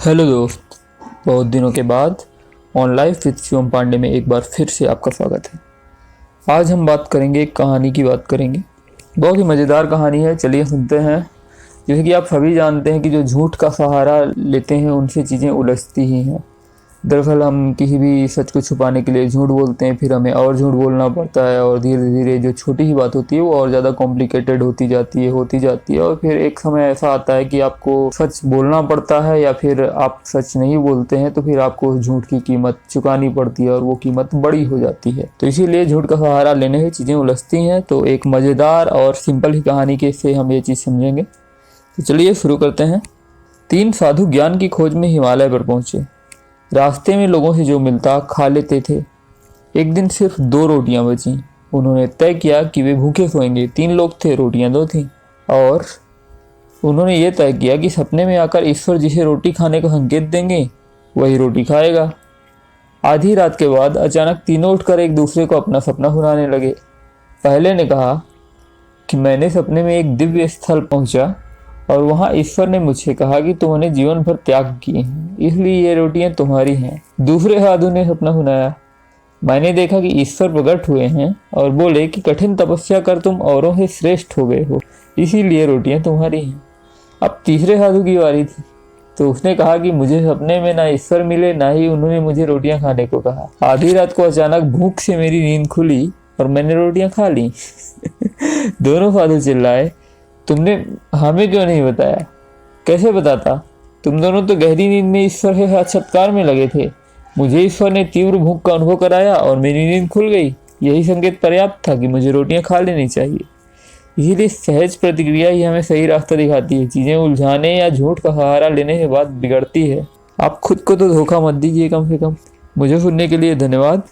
Hello दोस्त, बहुत दिनों के बाद on life with Shivam Pandey में एक बार फिर से आपका स्वागत है। आज हम बात करेंगे, एक कहानी की बात करेंगे। बहुत ही मज़ेदार कहानी है, चलिए सुनते हैं। जैसे कि आप सभी जानते हैं कि जो झूठ का सहारा लेते हैं उनसे चीज़ें उलझती ही हैं। दरअसल हम किसी भी सच को छुपाने के लिए झूठ बोलते हैं, फिर हमें और झूठ बोलना पड़ता है और धीरे धीरे जो छोटी ही बात होती है वो और ज़्यादा कॉम्प्लिकेटेड होती जाती है और फिर एक समय ऐसा आता है कि आपको सच बोलना पड़ता है या फिर आप सच नहीं बोलते हैं तो फिर आपको झूठ की कीमत चुकानी पड़ती है और वो कीमत बड़ी हो जाती है। तो इसीलिए झूठ का सहारा लेने से चीज़ें उलझती हैं। तो एक मज़ेदार और सिंपल ही कहानी के से हम ये चीज़ समझेंगे। तो चलिए शुरू करते हैं। 3 साधु ज्ञान की खोज में हिमालय पर पहुंचे। रास्ते में लोगों से जो मिलता खा लेते थे। एक दिन सिर्फ 2 रोटियां बची। उन्होंने तय किया कि वे भूखे सोएंगे। 3 लोग थे, रोटियां 2 थीं। और उन्होंने ये तय किया कि सपने में आकर ईश्वर जिसे रोटी खाने का संकेत देंगे वही रोटी खाएगा। आधी रात के बाद अचानक तीनों उठकर एक दूसरे को अपना सपना सुनाने लगे। पहले ने कहा कि मैंने सपने में एक दिव्य स्थल पहुंचा और वहां ईश्वर ने मुझे कहा कि तुमने जीवन भर त्याग किए हैं, इसलिए ये रोटियां तुम्हारी हैं। दूसरे साधु ने सपना सुनाया, मैंने देखा कि ईश्वर प्रकट हुए हैं और बोले कि कठिन तपस्या कर तुम औरों से श्रेष्ठ हो गए हो, इसीलिए रोटियां तुम्हारी हैं। अब तीसरे साधु की बारी थी, तो उसने कहा कि मुझे सपने में ना ईश्वर मिले ना ही उन्होंने मुझे रोटियां खाने को कहा। आधी रात को अचानक भूख से मेरी नींद खुली और मैंने रोटियां खा ली। दोनों साधु चिल्लाए, तुमने हमें क्यों नहीं बताया? कैसे बताता? तुम दोनों तो गहरी नींद में ईश्वर के साक्षात्कार में लगे थे। मुझे ईश्वर ने तीव्र भूख का अनुभव कराया और मेरी नींद खुल गई। यही संकेत पर्याप्त था कि मुझे रोटियां खा लेनी चाहिए। इसीलिए सहज प्रतिक्रिया ही हमें सही रास्ता दिखाती है। चीजें उलझाने या झूठ का सहारा लेने के बाद बिगड़ती है। आप खुद को तो धोखा मत दीजिए कम से कम। मुझे सुनने के लिए धन्यवाद।